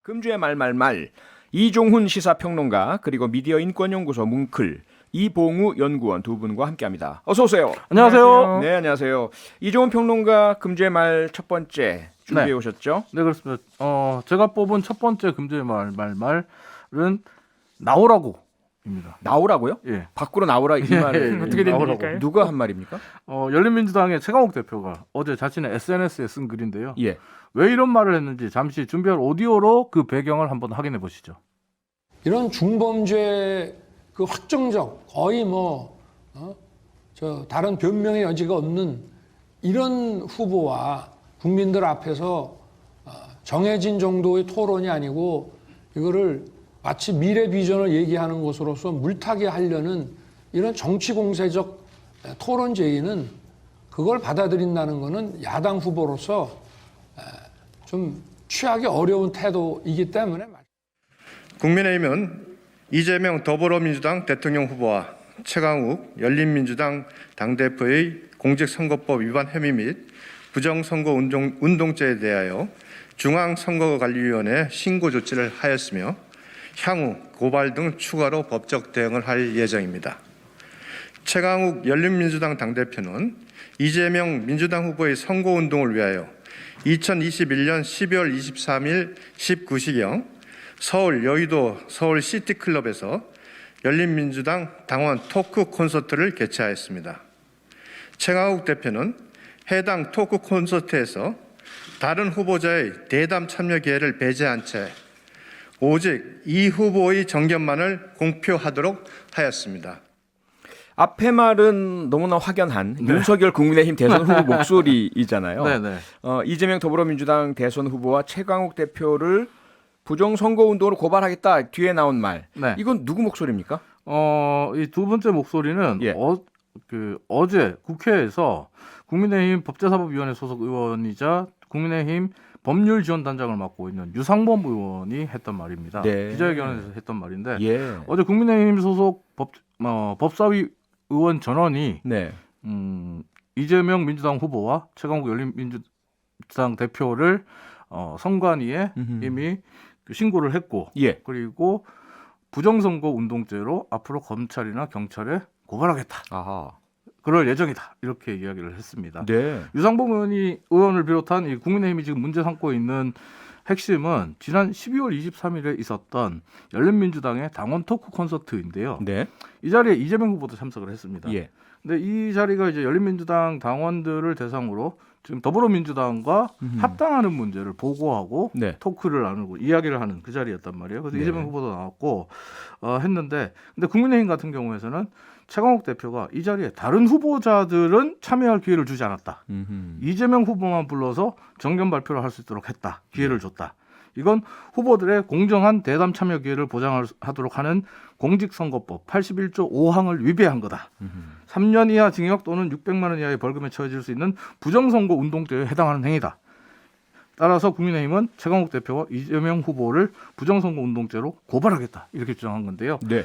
금주의 말말말 이종훈 시사평론가 그리고 미디어인권연구소 뭉클 이봉우 연구원 두 분과 함께합니다. 어서 오세요. 안녕하세요. 네, 안녕하세요. 이종훈 평론가 금주의 말 첫 번째 준비해 오셨죠? 네, 그렇습니다. 제가 뽑은 첫 번째 금주의 말은 나오라고입니다. 나오라고요? 예. 밖으로 나오라 이 말을 어떻게 된 나오라고. 일일까요? 누가 한 말입니까? 열린민주당의 최강욱 대표가 어제 자신의 SNS에 쓴 글인데요. 예. 왜 이런 말을 했는지 잠시 준비한 오디오로 그 배경을 한번 확인해 보시죠. 이런 중범죄 그 확정적 거의 다른 변명의 여지가 없는 이런 후보와 국민들 앞에서 정해진 정도의 토론이 아니고 이거를 마치 미래 비전을 얘기하는 것으로서 물타기 하려는 이런 정치 공세적 토론 제의는 그걸 받아들인다는 것은 야당 후보로서 좀 취하기 어려운 태도이기 때문에 국민의힘은 이재명 더불어민주당 대통령 후보와 최강욱 열린민주당 당대표의 공직선거법 위반 혐의 및 부정선거 운동죄에 대하여 중앙선거관리위원회에 신고 조치를 하였으며 향후 고발 등 추가로 법적 대응을 할 예정입니다. 최강욱 열린민주당 당대표는 이재명 민주당 후보의 선거운동을 위하여 2021년 12월 23일 19시경 서울 여의도 서울시티클럽에서 열린민주당 당원 토크 콘서트를 개최하였습니다. 최강욱 대표는 해당 토크 콘서트에서 다른 후보자의 대담 참여 기회를 배제한 채 오직 이 후보의 정견만을 공표하도록 하였습니다. 앞에 말은 너무나 확연한 윤석열 국민의힘 대선 후보 목소리이잖아요. 네네. 이재명 더불어민주당 대선 후보와 최강욱 대표를 부정선거운동으로 고발하겠다 뒤에 나온 말. 네. 이건 누구 목소리입니까? 이 두 번째 목소리는 예. 어제 국회에서 국민의힘 법제사법위원회 소속 의원이자 국민의힘 법률지원단장을 맡고 있는 유상범 의원이 했던 말입니다. 네. 기자회견에서 했던 말인데 예. 어제 국민의힘 소속 법사위 의원 전원이 네. 이재명 민주당 후보와 최강욱 열린민주당 대표를 선관위에 이미 신고를 했고 예. 그리고 부정선거 운동죄로 앞으로 검찰이나 경찰에 고발하겠다. 아하. 그럴 예정이다. 이렇게 이야기를 했습니다. 네. 유상범 의원을 비롯한 이 국민의힘이 지금 문제 삼고 있는 핵심은 지난 12월 23일에 있었던 열린민주당의 당원 토크 콘서트인데요. 네. 이 자리에 이재명 후보도 참석을 했습니다. 예. 근데 이 자리가 이제 열린민주당 당원들을 대상으로 지금 더불어민주당과 합당하는 문제를 보고하고 네. 토크를 나누고 이야기를 하는 그 자리였단 말이에요. 그래서 네. 이재명 후보도 나왔고 했는데 근데 국민의힘 같은 경우에는 최강욱 대표가 이 자리에 다른 후보자들은 참여할 기회를 주지 않았다. 이재명 후보만 불러서 정견 발표를 할 수 있도록 했다. 기회를 줬다. 이건 후보들의 공정한 대담 참여 기회를 보장하도록 하는 공직선거법 81조 5항을 위배한 거다. 3년 이하 징역 또는 600만 원 이하의 벌금에 처해질 수 있는 부정선거 운동죄에 해당하는 행위다. 따라서 국민의힘은 최강욱 대표와 이재명 후보를 부정선거 운동죄로 고발하겠다. 이렇게 주장한 건데요. 네.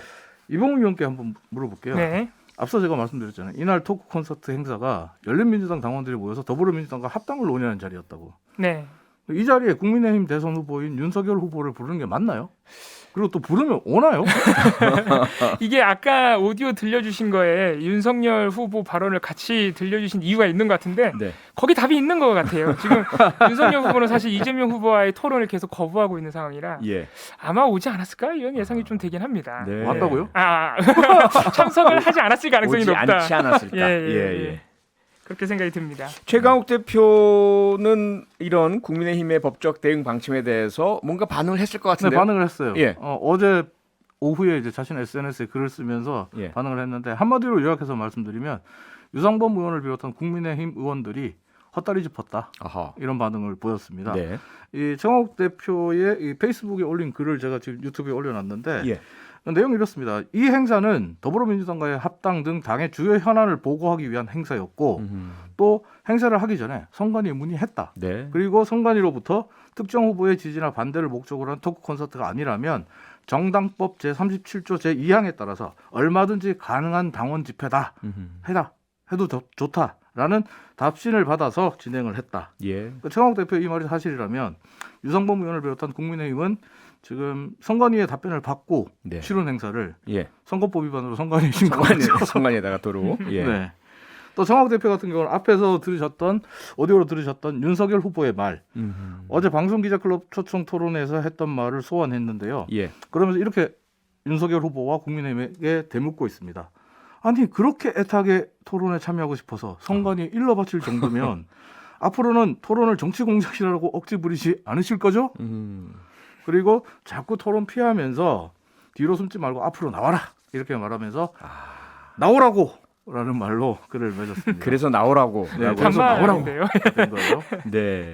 이봉우 의원께 한번 물어볼게요. 네. 앞서 제가 말씀드렸잖아요. 이날 토크 콘서트 행사가 열린민주당 당원들이 모여서 더불어민주당과 합당을 논의하는 자리였다고. 네. 이 자리에 국민의힘 대선 후보인 윤석열 후보를 부르는 게 맞나요? 그리고 또 부르면 오나요? 이게 아까 오디오 들려주신 거에 윤석열 후보 발언을 같이 들려주신 이유가 있는 것 같은데 네. 거기 답이 있는 것 같아요. 지금 윤석열 후보는 사실 이재명 후보와의 토론을 계속 거부하고 있는 상황이라 예. 아마 오지 않았을까 이런 예상이 좀 되긴 합니다. 네. 왔다고요? 참석을 하지 않았을 가능성이 오지 높다. 않지 않았을까? 예. 그렇게 생각이 듭니다. 최강욱 대표는 이런 국민의힘의 법적 대응 방침에 대해서 뭔가 반응을 했을 것 네, 같은데요. 반응을 했어요. 예. 어제 오후에 이제 자신의 SNS에 글을 쓰면서 예. 반응을 했는데 한마디로 요약해서 말씀드리면 유상범 의원을 비롯한 국민의힘 의원들이 헛다리 짚었다. 아하. 이런 반응을 보였습니다. 네. 이 최강욱 대표의 이 페이스북에 올린 글을 제가 지금 유튜브에 올려놨는데 예. 내용이 이렇습니다. 이 행사는 더불어민주당과의 합당 등 당의 주요 현안을 보고하기 위한 행사였고 또 행사를 하기 전에 선관위에 문의했다. 네. 그리고 선관위로부터 특정 후보의 지지나 반대를 목적으로 한 토크 콘서트가 아니라면 정당법 제37조 제2항에 따라서 얼마든지 가능한 당원 집회다. 해도 좋다. 라는 답신을 받아서 진행을 했다. 예. 최강욱 대표 이 말이 사실이라면 유상범 의원을 비롯한 국민의힘은 지금 선관위의 답변을 받고 네. 치른 행사를 예. 선거법 위반으로 선관위에 신고했죠. 선관위에다가 도로. 예. 네. 또 최강욱 대표 같은 경우는 앞에서 들으셨던 오디오로 들으셨던 윤석열 후보의 말, 어제 방송기자클럽 초청 토론에서 했던 말을 소환했는데요. 예. 그러면서 이렇게 윤석열 후보와 국민의힘에게 대묻고 있습니다. 아니 그렇게 애타게 토론에 참여하고 싶어서 선관위에 일러 바칠 정도면 앞으로는 토론을 정치 공작이라고 억지 부리지 않으실 거죠? 그리고 자꾸 토론 피하면서 뒤로 숨지 말고 앞으로 나와라 이렇게 말하면서 나오라고 라는 말로 글을 맺었습니다. 그래서 나오라고. 네, 그래서 나오라고 반말인데요. 된 거예요. 네.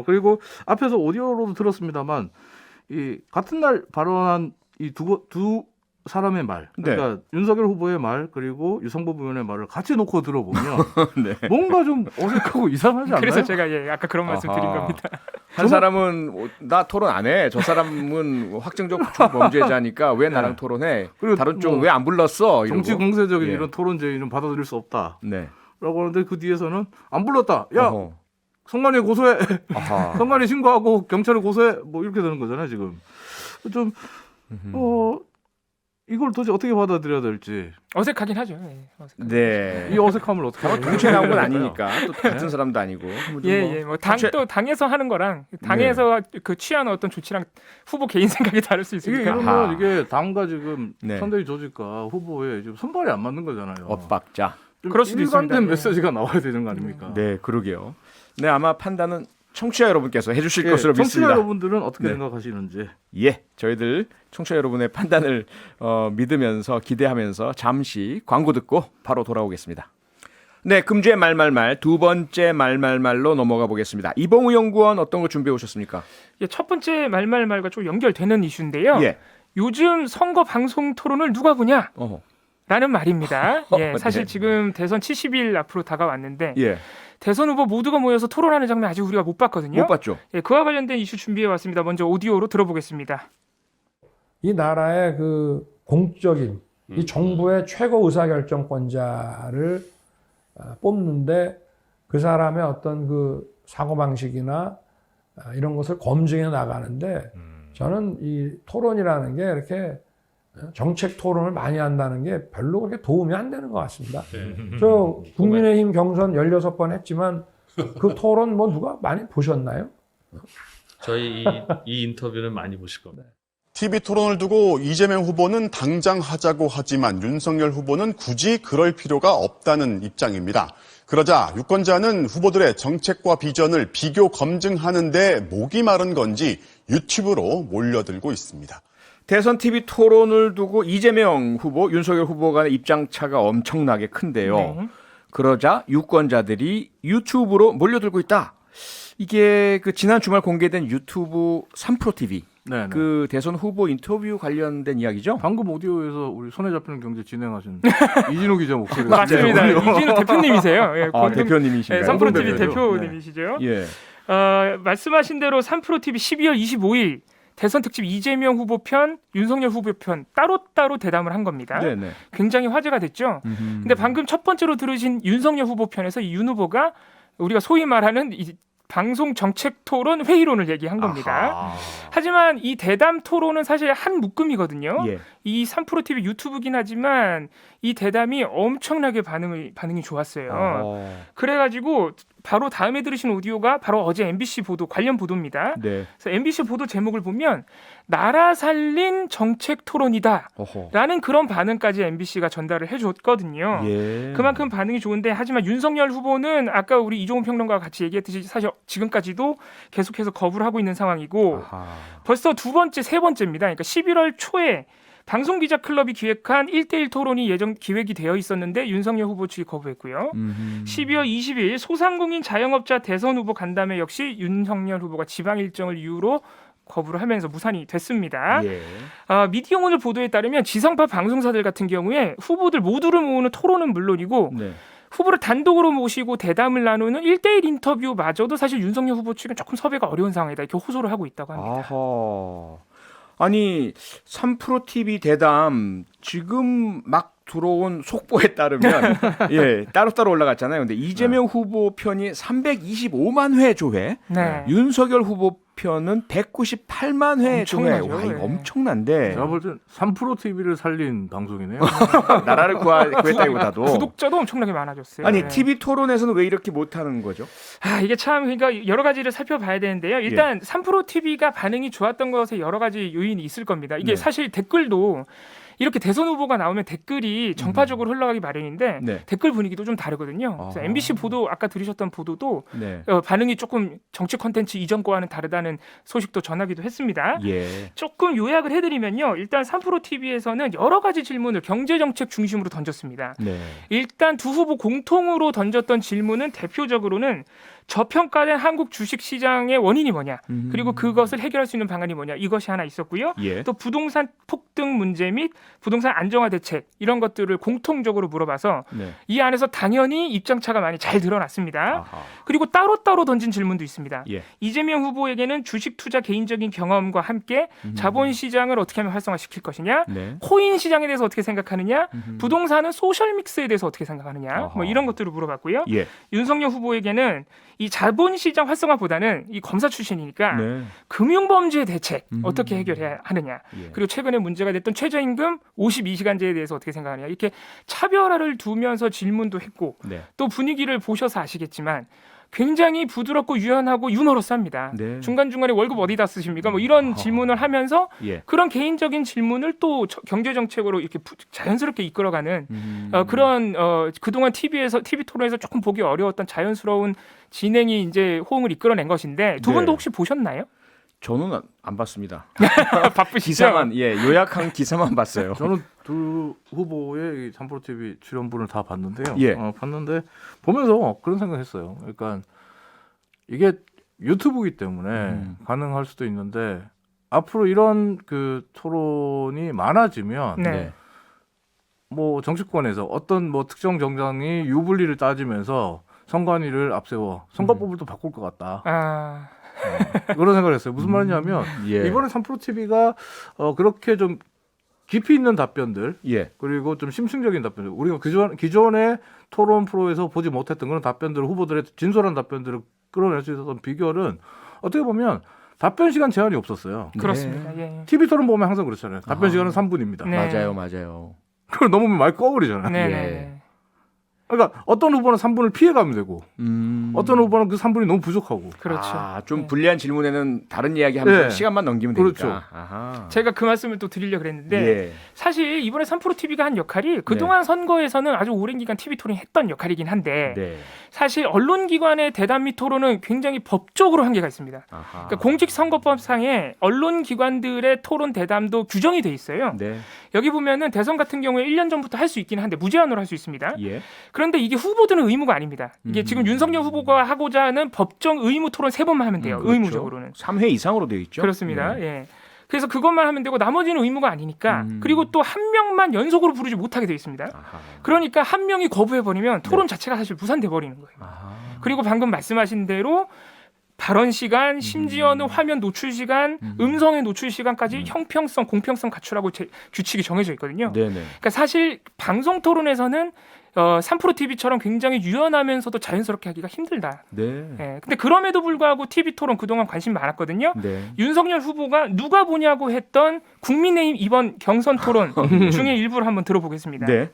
그리고 앞에서 오디오로도 들었습니다만 이 같은 날 발언한 이 두 사람의 말, 그러니까 윤석열 후보의 말 그리고 유상범 의원의 말을 같이 놓고 들어보면 네. 뭔가 좀 어색하고 이상하지 않나요? 그래서 제가 아까 그런 말씀 드린 아하. 겁니다. 한 사람은 나 토론 안 해. 저 사람은 확정적 범죄자니까 왜 나랑 네. 토론해? 그리고 다른 쪽은 뭐 왜 안 불렀어? 이러고. 정치 공세적인 예. 이런 토론 제의는 받아들일 수 없다라고 네. 하는데 그 뒤에서는 안 불렀다. 야 어허. 선관위에 고소해. 아하. 선관위 신고하고 경찰에 고소해. 뭐 이렇게 되는 거잖아요 지금. 좀 이걸 도대체 어떻게 받아들여야 될지 어색하긴 하죠. 예, 어색하긴 네. 이 어색함을 어떻게 동시에 나온 건 해야 될까요? 아니니까 또 같은 사람도 아니고. 예, 뭐 또 당에서 하는 거랑 당에서 그 취하는 어떤 조치랑 후보 개인 생각이 다를 수 이게 있으니까. 아하. 이러면 이게 당과 지금 네. 선대위 조직과 후보에 지금 손발이 안 맞는 거잖아요. 엇박자. 좀 그럴 수도 일관된 있습니다. 예. 메시지가 나와야 되는 거 아닙니까? 네, 그러게요. 네, 아마 판단은 청취자 여러분께서 해주실 예, 것으로 청취자 믿습니다. 여러분들은 어떻게 네. 생각하시는지. 예, 저희들 청취자 여러분의 판단을 믿으면서 기대하면서 잠시 광고 듣고 바로 돌아오겠습니다. 네, 금주의 말말말 두 번째 말말말로 넘어가 보겠습니다. 이봉우 연구원 어떤 거 준비해 오셨습니까? 예, 첫 번째 말말말과 좀 연결되는 이슈인데요. 예. 요즘 선거 방송 토론을 누가 보냐? 어허. 라는 말입니다. 예, 사실 네. 지금 대선 70일 앞으로 다가왔는데 예. 대선 후보 모두가 모여서 토론하는 장면 아직 우리가 못 봤거든요. 못 봤죠? 예, 그와 관련된 이슈 준비해 왔습니다. 먼저 오디오로 들어보겠습니다. 이 나라의 그 공적인 이 정부의 최고 의사결정권자를 뽑는데 그 사람의 어떤 그 사고방식이나 이런 것을 검증해 나가는데 저는 이 토론이라는 게 이렇게 정책 토론을 많이 한다는 게 별로 그렇게 도움이 안 되는 것 같습니다. 저 국민의힘 경선 16번 했지만 그 토론 뭐 누가 많이 보셨나요? 저희 이 인터뷰는 많이 보실 겁니다. TV 토론을 두고 이재명 후보는 당장 하자고 하지만 윤석열 후보는 굳이 그럴 필요가 없다는 입장입니다. 그러자 유권자는 후보들의 정책과 비전을 비교 검증하는데 목이 마른 건지 유튜브로 몰려들고 있습니다. 대선 TV 토론을 두고 이재명 후보, 윤석열 후보 간의 입장차가 엄청나게 큰데요. 네. 그러자 유권자들이 유튜브로 몰려들고 있다. 이게 그 지난 주말 공개된 유튜브 3프로 TV 네, 네. 그 대선 후보 인터뷰 관련된 이야기죠? 방금 오디오에서 우리 손에 잡히는 경제 진행하신 이진호 기자 목소리가 맞습니다. 들려요. 이진우 대표님이세요. 예, 아, 대표님이신가요? 예, 3프로 TV 대표죠. 대표님이시죠. 예. 말씀하신 대로 3프로 TV 12월 25일 대선 특집 이재명 후보 편, 윤석열 후보 편 따로따로 대담을 한 겁니다. 네네. 굉장히 화제가 됐죠. 근데 방금 첫 번째로 들으신 윤석열 후보 편에서 이 윤 후보가 우리가 소위 말하는 이 방송 정책 토론 회의론을 얘기한 겁니다. 아하. 하지만 이 대담 토론은 사실 한 묶음이거든요. 예. 이 3프로 TV 유튜브긴 하지만 이 대담이 엄청나게 반응이 좋았어요. 그래가지고 바로 다음에 들으신 오디오가 바로 어제 MBC 보도 관련 보도입니다. 네. 그래서 MBC 보도 제목을 보면 나라 살린 정책 토론이다 어허. 라는 그런 반응까지 MBC가 전달을 해줬거든요. 예. 그만큼 반응이 좋은데 하지만 윤석열 후보는 아까 우리 이종훈 평론가와 같이 얘기했듯이 사실 지금까지도 계속해서 거부를 하고 있는 상황이고 아하. 벌써 두 번째, 세 번째입니다. 그러니까 11월 초에 방송기자클럽이 기획한 1대1 토론이 예정 기획이 되어 있었는데 윤석열 후보 측이 거부했고요. 12월 20일 소상공인 자영업자 대선 후보 간담회 역시 윤석열 후보가 지방 일정을 이유로 거부를 하면서 무산이 됐습니다. 예. 미디어오늘 보도에 따르면 지상파 방송사들 같은 경우에 후보들 모두를 모으는 토론은 물론이고 네. 후보를 단독으로 모시고 대담을 나누는 1대1 인터뷰마저도 사실 윤석열 후보 측은 조금 섭외가 어려운 상황이다. 이렇게 호소를 하고 있다고 합니다. 아하. 아니 3프로 TV 대담 지금 막 들어온 속보에 따르면 예, 따로따로 올라갔잖아요. 근데 이재명 후보 편이 325만 회 조회, 네. 윤석열 후보 편은 198만 회 조회. 엄청나죠. 와, 이거 예. 엄청난데. 제가 볼 땐 3프로 TV를 살린 방송이네요. 나라를 구했다기보다도 구독자도 엄청나게 많아졌어요. 아니 네. TV 토론에서는 왜 이렇게 못하는 거죠? 아, 이게 참 그러니까 여러 가지를 살펴봐야 되는데요. 일단 3프로 TV가 반응이 좋았던 것에 여러 가지 요인이 있을 겁니다. 이게 네. 사실 댓글도 이렇게 대선 후보가 나오면 댓글이 정파적으로 흘러가기 마련인데 네. 댓글 분위기도 좀 다르거든요. 그래서 아하. MBC 보도 아까 들으셨던 보도도 네. 반응이 조금 정치 콘텐츠 이전과는 다르다는 소식도 전하기도 했습니다. 예. 조금 요약을 해드리면요. 일단 3프로 TV에서는 여러 가지 질문을 경제 정책 중심으로 던졌습니다. 네. 일단 두 후보 공통으로 던졌던 질문은 대표적으로는 저평가된 한국 주식 시장의 원인이 뭐냐, 그리고 그것을 해결할 수 있는 방안이 뭐냐, 이것이 하나 있었고요. 예. 또 부동산 폭등 문제 및 부동산 안정화 대책 이런 것들을 공통적으로 물어봐서 네. 이 안에서 당연히 입장차가 많이 잘 드러났습니다. 아하. 그리고 따로따로 던진 질문도 있습니다. 예. 이재명 후보에게는 주식 투자 개인적인 경험과 함께 자본 시장을 어떻게 하면 활성화시킬 것이냐, 네. 코인 시장에 대해서 어떻게 생각하느냐, 부동산은 소셜 믹스에 대해서 어떻게 생각하느냐, 아하. 뭐 이런 것들을 물어봤고요. 예. 윤석열 후보에게는 이 자본 시장 활성화보다는 이 검사 출신이니까 네. 금융범죄 대책 어떻게 해결해야 하느냐, 예. 그리고 최근에 문제가 됐던 최저임금 52시간제에 대해서 어떻게 생각하느냐, 이렇게 차별화를 두면서 질문도 했고, 네. 또 분위기를 보셔서 아시겠지만 굉장히 부드럽고 유연하고 유머러스합니다. 네. 중간중간에 월급 어디다 쓰십니까? 뭐 이런 질문을 하면서 예. 그런 개인적인 질문을 또 경제 정책으로 이렇게 자연스럽게 이끌어가는 음. 그런 그동안 TV 토론에서 조금 보기 어려웠던 자연스러운 진행이 이제 호응을 이끌어낸 것인데 두 분도 네. 혹시 보셨나요? 저는 안 봤습니다. 바쁘시죠? 기사만 요약한 기사만 봤어요. 저는 두 후보의 3프로 TV 출연분을 다 봤는데요. 예. 봤는데 보면서 그런 생각했어요. 그러니까 이게 유튜브이기 때문에 가능할 수도 있는데 앞으로 이런 그 토론이 많아지면 네. 뭐 정치권에서 어떤 뭐 특정 정당이 유불리를 따지면서 선관위를 앞세워 선거법을 또 바꿀 것 같다. 아, 그런 생각을 했어요. 무슨 말이냐면 예. 이번에 3프로 TV가 그렇게 좀 깊이 있는 답변들 예. 그리고 좀 심층적인 답변들 우리가 기존의 토론 프로에서 보지 못했던 그런 답변들을 후보들의 진솔한 답변들을 끌어낼 수 있었던 비결은 어떻게 보면 답변 시간 제한이 없었어요. 그렇습니다. 예. TV 토론 보면 항상 그렇잖아요. 답변 시간은 3분입니다. 네. 맞아요. 그걸 넘으면 말 꺼버리잖아요. 네. 예. 네. 그러니까 어떤 후보는 3분을 피해가면 되고 어떤 후보는 그 3분이 너무 부족하고 그렇죠. 아, 좀 네. 불리한 질문에는 다른 이야기 하면서 네. 시간만 넘기면 되니까. 그렇죠. 아하. 제가 그 말씀을 또 드리려고 그랬는데 예. 사실 이번에 3프로 TV가 한 역할이 그동안 선거에서는 아주 오랜 기간 TV 토론이 했던 역할이긴 한데 네. 사실 언론기관의 대담 및 토론은 굉장히 법적으로 한계가 있습니다. 아하. 그러니까 공직선거법상에 언론기관들의 토론 대담도 규정이 돼 있어요. 네. 여기 보면은 대선 같은 경우에 1년 전부터 할 수 있긴 한데 무제한으로 할 수 있습니다. 예. 그런데 이게 후보들은 의무가 아닙니다. 이게 지금 윤석열 후보가 하고자 하는 법정 의무 토론 3번만 하면 돼요. 그렇죠. 의무적으로는. 3회 이상으로 되어 있죠. 그렇습니다. 네. 예. 그래서 그것만 하면 되고 나머지는 의무가 아니니까 그리고 또 한 명만 연속으로 부르지 못하게 돼 있습니다. 아하. 그러니까 한 명이 거부해버리면 토론 자체가 사실 무산돼 버리는 거예요. 아하. 그리고 방금 말씀하신 대로 발언 시간, 심지어는 화면 노출 시간, 음성의 노출 시간까지 형평성, 공평성 갖추라고 규칙이 정해져 있거든요. 네네. 그러니까 사실 방송 토론에서는 3프로 TV처럼 굉장히 유연하면서도 자연스럽게 하기가 힘들다. 네. 예. 근데 그럼에도 불구하고 TV 토론 그동안 관심 많았거든요. 네. 윤석열 후보가 누가 보냐고 했던 국민의힘 이번 경선 토론 중에 일부를 한번 들어보겠습니다. 네.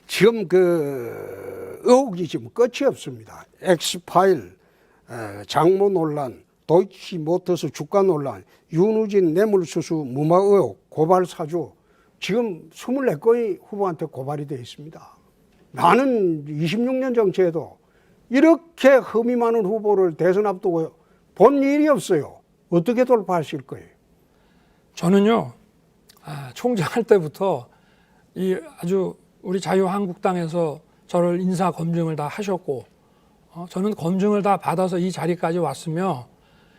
지금 그 의혹이 지금 끝이 없습니다. 엑스파일, 장모 논란, 도이치모터스 주가 논란, 윤우진 뇌물수수 무마 의혹, 고발 사주 지금 24건이 후보한테 고발이 되어 있습니다. 나는 26년 정치에도 이렇게 흠이 많은 후보를 대선 앞두고 본 일이 없어요. 어떻게 돌파하실 거예요? 저는요, 총장할 때부터 이 아주 우리 자유한국당에서 저를 인사 검증을 다 하셨고, 저는 검증을 다 받아서 이 자리까지 왔으며,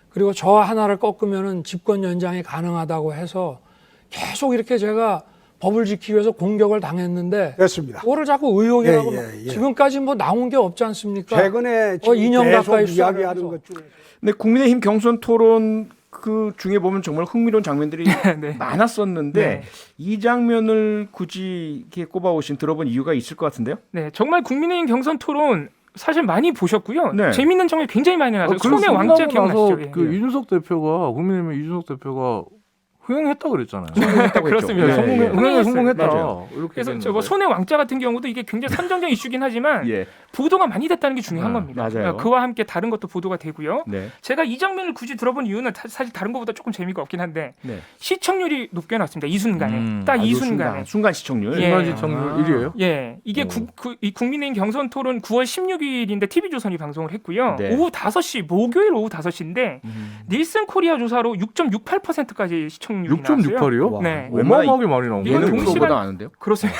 그리고 저 하나를 꺾으면은 집권 연장이 가능하다고 해서 계속 이렇게 제가 법을 지키기 위해서 공격을 당했는데, 됐습니다. 그거를 자꾸 의혹이라고 예. 지금까지 뭐 나온 게 없지 않습니까? 최근에 지금 2년 계속 가까이 이야기하는 수사를 것 중에 근데 국민의힘 경선 토론 그 중에 보면 정말 흥미로운 장면들이 네. 많았었는데 네. 이 장면을 굳이 이렇게 꼽아오신 들어본 이유가 있을 것 같은데요? 네, 정말 국민의힘 경선 토론 사실 많이 보셨고요. 네. 재밌는 장면 굉장히 많이 나서 그래서 손의 왕자 끝나고 나서 기억나시죠? 예. 그 이준석 대표가 국민의힘 이준석 대표가 흥행했다 그랬잖아요. 성공했다고 그렇습니다. 했죠. 성공해, 흥행에 성공했다. 맞아요. 이렇게 그래서 얘기했는데. 저거 손의 왕자 같은 경우도 이게 굉장히 선정적 이슈긴 하지만 예. 보도가 많이 됐다는 게 중요한 겁니다. 맞아요. 그러니까 그와 함께 다른 것도 보도가 되고요. 네. 제가 이 장면을 굳이 들어본 이유는 사실 다른 것보다 조금 재미가 없긴 한데 네. 시청률이 높게 나왔습니다. 이 순간에 딱 아, 이 요 순간에. 순간 시청률. 예. 중간 시청률 1위예요? 예, 이게 이 국민의힘 경선 토론 9월 16일인데 TV조선이 방송을 했고요. 네. 오후 5시, 목요일 오후 5시인데 닐슨 코리아 조사로 6.68%까지 시청률이 나왔어요. 6.68이요? 네. 어마어마하게 많이 나오네. 이건 예능 동시간- 프로보다 많은데요? 그렇습니다.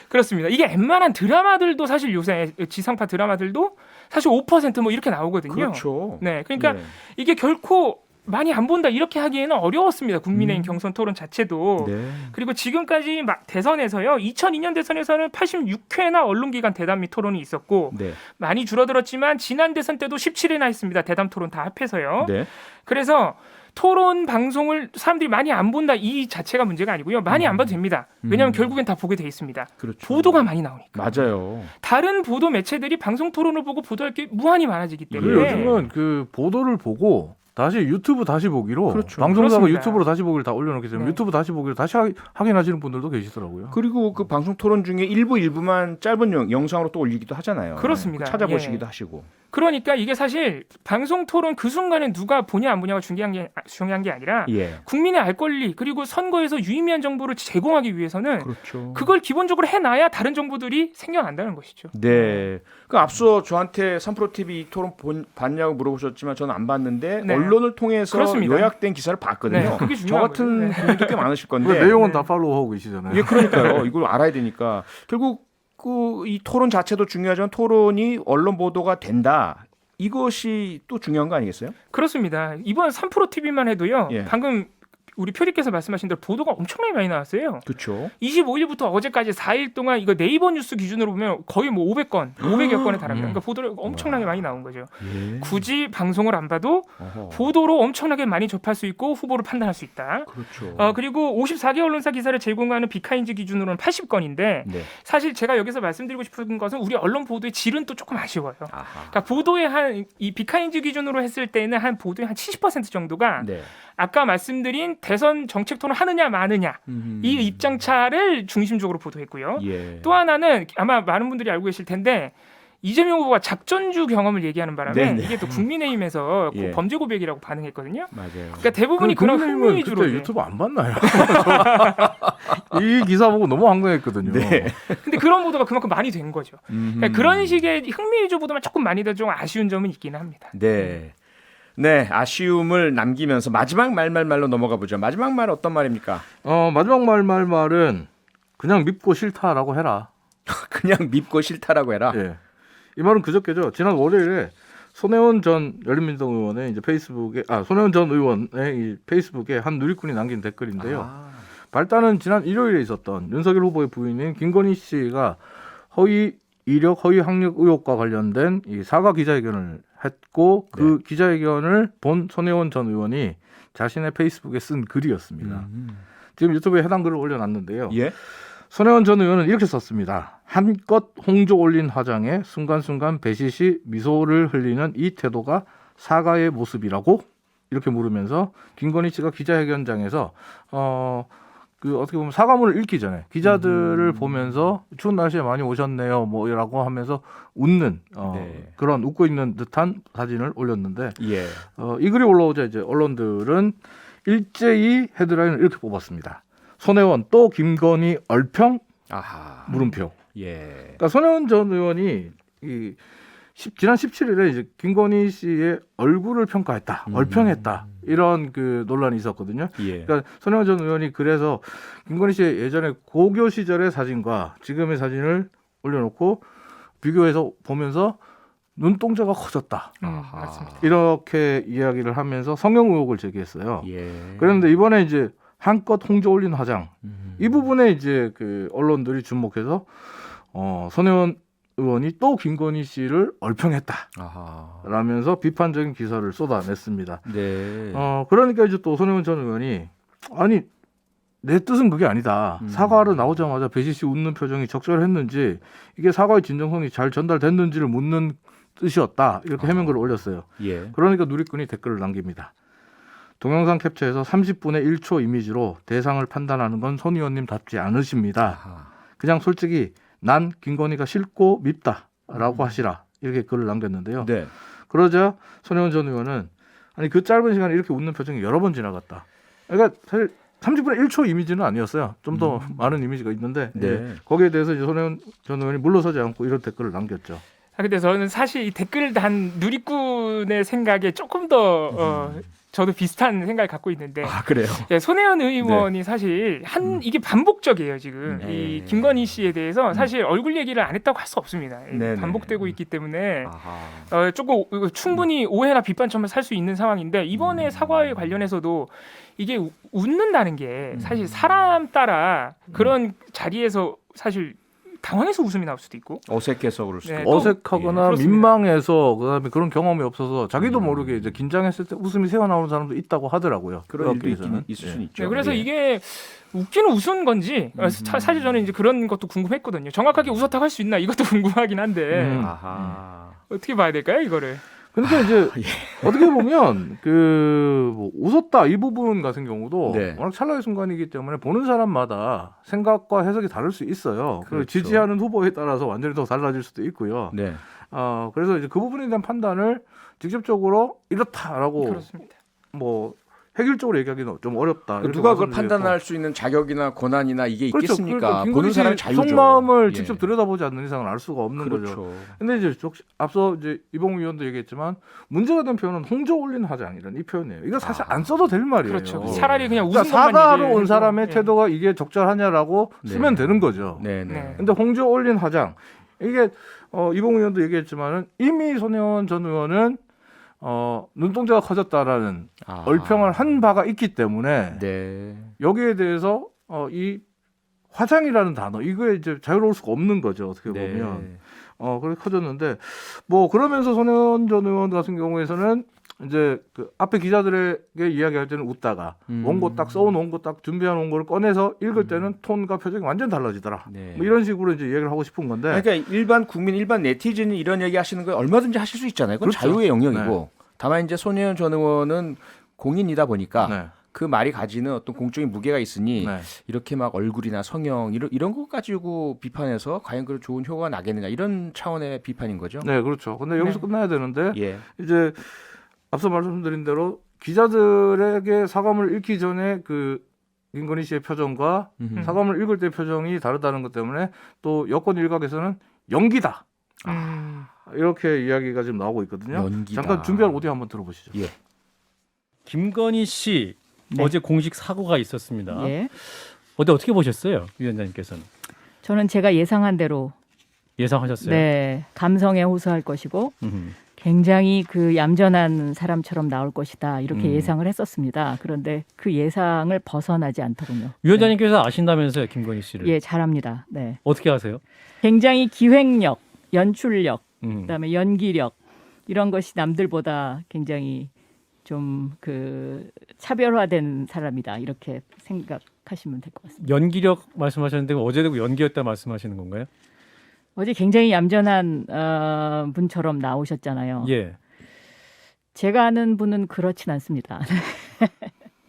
그렇습니다. 이게 웬만한 드라마들도 사실 요새 지상파 드라마들도 사실 5%뭐 이렇게 나오거든요. 그렇죠. 네, 그러니까 예. 이게 결코 많이 안 본다 이렇게 하기에는 어려웠습니다. 국민의힘 경선 토론 자체도. 네. 그리고 지금까지 대선에서요. 2002년 대선에서는 86회나 언론기관 대담 및 토론이 있었고 네. 많이 줄어들었지만 지난 대선 때도 17회나 했습니다. 대담 토론 다 합해서요. 네. 그래서 토론 방송을 사람들이 많이 안 본다 이 자체가 문제가 아니고요. 많이 안 봐도 됩니다. 왜냐하면 결국엔 다 보게 돼 있습니다. 그렇죠. 보도가 많이 나오니까. 맞아요. 다른 보도 매체들이 방송 토론을 보고 보도할 게 무한히 많아지기 그리고 때문에 요즘은 그 보도를 보고 다시 유튜브 다시 보기로 그렇죠. 방송사가 그렇습니다. 유튜브로 다시 보기를 다 올려놓기 때문에 네. 유튜브 다시 보기를 다시 확인하시는 분들도 계시더라고요. 그리고 그 방송 토론 중에 일부만 짧은 영상으로 또 올리기도 하잖아요. 그렇습니다. 그 찾아보시기도 예. 하시고. 그러니까 이게 사실 방송 토론 그 순간에 누가 보냐 안 보냐가 중요한 게 아니라 예. 국민의 알 권리 그리고 선거에서 유의미한 정보를 제공하기 위해서는 그렇죠. 그걸 기본적으로 해놔야 다른 정보들이 생겨난다는 것이죠. 네. 그 앞서 저한테 3프로 TV 이 토론 봤냐고 물어보셨지만 저는 안 봤는데 네. 언론을 통해서 그렇습니다. 요약된 기사를 봤거든요. 네, 그게 저 중요한 같은 거죠. 네. 분들도 꽤 많으실 그 건데. 내용은 네. 다 팔로우하고 계시잖아요. 예, 그러니까요. 이걸 알아야 되니까 결국 그 이 토론 자체도 중요하지만 토론이 언론 보도가 된다. 이것이 또 중요한 거 아니겠어요? 그렇습니다. 이번 3프로 TV만 해도요. 예. 방금 우리 표리께서 말씀하신 대로 보도가 엄청나게 많이 나왔어요. 그렇죠. 25일부터 어제까지 4일 동안 이거 네이버 뉴스 기준으로 보면 거의 뭐 500여 건에 달합니다. 그러니까 보도를 엄청나게 많이 나온 거죠. 예. 굳이 방송을 안 봐도 어허. 보도로 엄청나게 많이 접할 수 있고 후보를 판단할 수 있다. 그렇죠. 그리고 54개 언론사 기사를 제공하는 비카인즈 기준으로는 80건인데 네. 사실 제가 여기서 말씀드리고 싶은 것은 우리 언론 보도의 질은 또 조금 아쉬워요. 아하. 그러니까 보도의 이 비카인즈 기준으로 했을 때는 한 보도의 한 70% 정도가 네. 아까 말씀드린 대선 정책 토론 하느냐 마느냐 이 입장차를 중심적으로 보도했고요. 예. 또 하나는 아마 많은 분들이 알고 계실 텐데 이재명 후보가 작전주 경험을 얘기하는 바람에 네네. 이게 또 국민의힘에서 예. 범죄 고백이라고 반응했거든요. 맞아요. 그러니까 대부분이 그런 국민의힘은 흥미 위주로. 그때 유튜브 안 봤나요? 이 기사 보고 너무 황당했거든요. 네. 근데 그런 보도가 그만큼 많이 된 거죠. 그러니까 그런 식의 흥미 위주 보도만 조금 많이 돼서 좀 아쉬운 점은 있기는 합니다. 네. 네, 아쉬움을 남기면서 마지막 말말말로 넘어가 보죠. 마지막 말 어떤 말입니까? 마지막 말은 그냥 믿고 싫다라고 해라. 그냥 밉고 싫다라고 해라. 예. 이 말은 그저께죠. 지난 월요일에 손혜원 전 열린민주당 의원의 이제 손혜원 전 의원의 이 페이스북에 한 누리꾼이 남긴 댓글인데요. 아. 발단은 지난 일요일에 있었던 윤석열 후보의 부인인 김건희 씨가 허위 이력, 허위 학력 의혹과 관련된 이 사과 기자회견을 했고 그 기자회견을 본 손혜원 전 의원이 자신의 페이스북에 쓴 글이었습니다. 지금 유튜브에 해당 글을 올려놨는데요. 예. 손혜원 전 의원은 이렇게 썼습니다. 한껏 홍조 올린 화장에 순간순간 배시시 미소를 흘리는 이 태도가 사과의 모습이라고 이렇게 물으면서 김건희 씨가 기자회견장에서 어떻게 보면 사과문을 읽기 전에 기자들을 보면서 추운 날씨에 많이 오셨네요 뭐라고 하면서 웃는 네. 그런 웃고 있는 듯한 사진을 올렸는데 예. 이 글이 올라오자 이제 언론들은 일제히 헤드라인을 이렇게 뽑았습니다. 손혜원 또 김건희 얼평 아하. 물음표. 예. 그러니까 손혜원 전 의원이 지난 17일에 이제 김건희 씨의 얼굴을 평가했다, 얼평했다 이런 그 논란이 있었거든요. 예. 그러니까 손혜원 전 의원이 그래서 김건희 씨의 예전에 고교 시절의 사진과 지금의 사진을 올려놓고 비교해서 보면서 눈동자가 커졌다. 아하. 맞습니다. 이렇게 이야기를 하면서 성형 의혹을 제기했어요. 예. 그런데 이번에 이제 한껏 홍조 올린 화장 이 부분에 이제 그 언론들이 주목해서 손혜원 의원이 또 김건희 씨를 얼평했다. 아하. 라면서 비판적인 기사를 쏟아냈습니다. 네. 그러니까 이제 또 손혜원 전 의원이 아니 내 뜻은 그게 아니다. 사과하러 나오자마자 배시 씨 웃는 표정이 적절했는지 이게 사과의 진정성이 잘 전달됐는지를 묻는 뜻이었다. 이렇게 해명글을 올렸어요. 예. 그러니까 누리꾼이 댓글을 남깁니다. 동영상 캡처해서 30분의 1초 이미지로 대상을 판단하는 건 손 의원님답지 않으십니다. 아하. 그냥 솔직히 난 김건희가 싫고 밉다라고 하시라. 이렇게 글을 남겼는데요. 네. 그러자 손혜원 전 의원은 아니 그 짧은 시간에 이렇게 웃는 표정이 여러 번 지나갔다. 그러니까 사실 30분의 1초 이미지는 아니었어요. 좀 더 많은 이미지가 있는데 네. 예, 거기에 대해서 이제 손혜원 전 의원이 물러서지 않고 이런 댓글을 남겼죠. 근데 저는 사실 이 댓글 단 누리꾼의 생각에 조금 더 저도 비슷한 생각을 갖고 있는데 아, 그래요. 예, 손혜원 의원이 사실 이게 반복적이에요 지금 네. 이 김건희 씨에 대해서 사실 얼굴 얘기를 안 했다고 할 수 없습니다. 네네. 반복되고 있기 때문에 아하. 조금 충분히 오해나 비판점을 살 수 있는 상황인데 이번에 사과에 관련해서도 이게 웃는다는 게 사실 사람 따라 그런 자리에서 사실 당황해서 웃음이 나올 수도 있고 어색해서 그럴 수도 네, 있고. 또- 어색하거나 그렇습니다. 민망해서 그다음에 그런 경험이 없어서 자기도 모르게 이제 긴장했을 때 웃음이 새어나오는 사람도 있다고 하더라고요. 그런 일도 의학계에서는. 있을 예. 수는 있죠. 네, 그래서 예. 이게 웃기는 웃은 건지 사실 저는 이제 그런 것도 궁금했거든요. 정확하게 웃었다고 할 수 있나 이것도 궁금하긴 한데 아하. 어떻게 봐야 될까요 이거를? 그러니까 이제 어떻게 보면 뭐 웃었다 이 부분 같은 경우도 네. 워낙 찰나의 순간이기 때문에 보는 사람마다 생각과 해석이 다를 수 있어요. 그리고 그렇죠. 지지하는 후보에 따라서 완전히 더 달라질 수도 있고요. 네. 그래서 이제 그 부분에 대한 판단을 직접적으로 이렇다라고 그렇습니다. 뭐 획일적으로 얘기하기는 좀 어렵다. 이렇게 누가 그걸 말씀드리겠고. 판단할 수 있는 자격이나 권한이나 이게 그렇죠. 있겠습니까? 그러니까 보는 김건희 사람의 씨 자유죠. 속마음을 예. 직접 들여다보지 않는 이상은 알 수가 없는 거죠. 그렇죠. 근데 이제 앞서 이제 이봉우 의원도 얘기했지만 문제가 된 표현은 홍조 올린 하장이라는 이 표현이에요. 이거 사실 안 써도 될 말이에요. 그렇죠. 차라리 그냥 웃은 그러니까 것만 사과하러 얘기해도, 온 사람의 예. 태도가 이게 적절하냐라고 네. 쓰면 되는 거죠. 네네. 네. 근데 홍조 올린 하장 이게 이봉우 의원도 얘기했지만은 이미 손혜원 전 의원은 눈동자가 커졌다라는 얼평을 한 바가 있기 때문에 네. 여기에 대해서 이 화장이라는 단어 이거에 이제 자유로울 수가 없는 거죠. 어떻게 네. 보면 그렇게 커졌는데 뭐 그러면서 손혜원 전 의원 같은 경우에서는 이제 그 앞에 기자들에게 이야기할 때는 웃다가 원고 딱 써온 원고 딱 준비한 원고를 꺼내서 읽을 때는 톤과 표정이 완전 달라지더라. 네. 뭐 이런 식으로 이제 얘기를 하고 싶은 건데. 그러니까 일반 국민, 일반 네티즌이 이런 얘기 하시는 거 얼마든지 하실 수 있잖아요. 그건 그렇죠. 자유의 영역이고. 다만 이제 손혜원 전 의원은 공인이다 보니까 네. 그 말이 가지는 어떤 공적인 무게가 있으니 네. 이렇게 막 얼굴이나 성형 이런 거 가지고 비판해서 과연 그 좋은 효과가 나겠느냐 이런 차원의 비판인 거죠. 네, 그렇죠. 근데 여기서 끝나야 되는데 예. 이제 앞서 말씀드린 대로 기자들에게 사과문을 읽기 전에 그 김건희 씨의 표정과 사과문을 읽을 때 표정이 다르다는 것 때문에 또 여권 일각에서는 연기다. 이렇게 이야기가 지금 나오고 있거든요. 연기다. 잠깐 준비한 오디오 한번 들어보시죠. 예. 김건희 씨 네. 어제 공식 사고가 있었습니다. 예. 어떻게 보셨어요, 위원장님께서는? 저는 제가 예상한 대로 예상하셨어요? 네, 감성에 호소할 것이고 음흠. 굉장히 그 얌전한 사람처럼 나올 것이다 이렇게 예상을 했었습니다. 그런데 그 예상을 벗어나지 않더군요. 위원장님께서 아신다면서요, 김건희 씨를? 네. 예, 잘합니다. 네, 어떻게 아세요? 굉장히 기획력, 연출력, 음. 그다음에 연기력 이런 것이 남들보다 굉장히 좀 그 차별화된 사람이다 이렇게 생각하시면 될 것 같습니다. 연기력 말씀하셨는데 어제도 연기였다 말씀하시는 건가요? 어제 굉장히 얌전한 분처럼 나오셨잖아요. 예. 제가 아는 분은 그렇진 않습니다.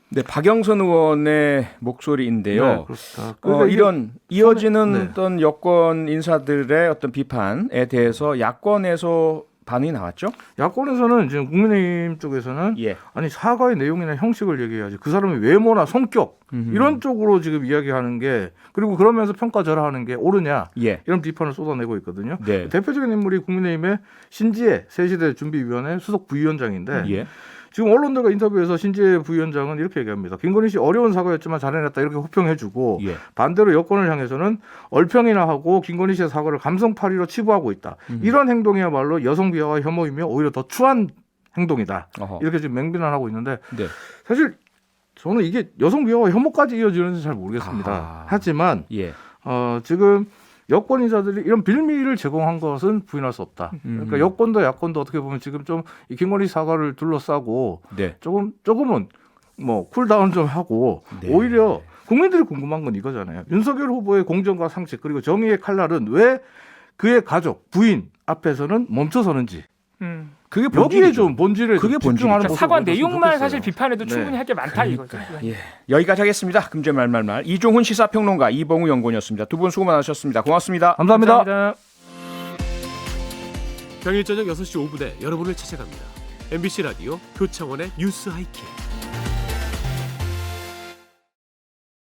네, 박영선 의원의 목소리인데요. 네, 그렇습니다. 그러니까 이게 이런 이어지는 네. 어떤 여권 인사들의 어떤 비판에 대해서 야권에서 반응이 나왔죠? 야권에서는 지금 국민의힘 쪽에서는 예. 아니 사과의 내용이나 형식을 얘기해야지 그 사람의 외모나 성격 이런 쪽으로 지금 이야기하는 게 그리고 그러면서 평가절하하는 게 옳으냐 예. 이런 비판을 쏟아내고 있거든요. 네. 대표적인 인물이 국민의힘의 신지혜 새시대 준비위원회 수석 부위원장인데 예. 지금 언론들과 인터뷰에서 신지혜 부위원장은 이렇게 얘기합니다. 김건희 씨 어려운 사과였지만 잘해냈다 이렇게 호평해주고 예. 반대로 여권을 향해서는 얼평이나 하고 김건희 씨의 사과를 감성팔이로 치부하고 있다. 이런 행동이야말로 여성 비하와 혐오이며 오히려 더 추한 행동이다. 어허. 이렇게 지금 맹비난하고 있는데 네. 사실 저는 이게 여성 비하와 혐오까지 이어지는지 잘 모르겠습니다. 아하. 하지만 예. 지금 여권인사들이 이런 빌미를 제공한 것은 부인할 수 없다. 그러니까 여권도 야권도 어떻게 보면 지금 좀 이 김건희 사과를 둘러싸고 네. 조금은 뭐 쿨다운 좀 하고 네. 오히려 국민들이 궁금한 건 이거잖아요. 윤석열 후보의 공정과 상식 그리고 정의의 칼날은 왜 그의 가족, 부인 앞에서는 멈춰서는지 그게 여기에 본질이죠. 좀 본질에 그게 집중하는 본질이죠. 모습을 사과 보여줬으면 내용만 좋겠어요. 사실 비판해도 네. 충분히 할 게 많다 이거죠. 예. 여기까지 하겠습니다. 금주의 말말말 이종훈 시사평론가 이봉우 연구원이었습니다. 두 분 수고 많으셨습니다. 고맙습니다. 감사합니다. 감사합니다. 평일 저녁 6시 5분에 여러분을 찾아갑니다. MBC 라디오 표창원의 뉴스 하이킥.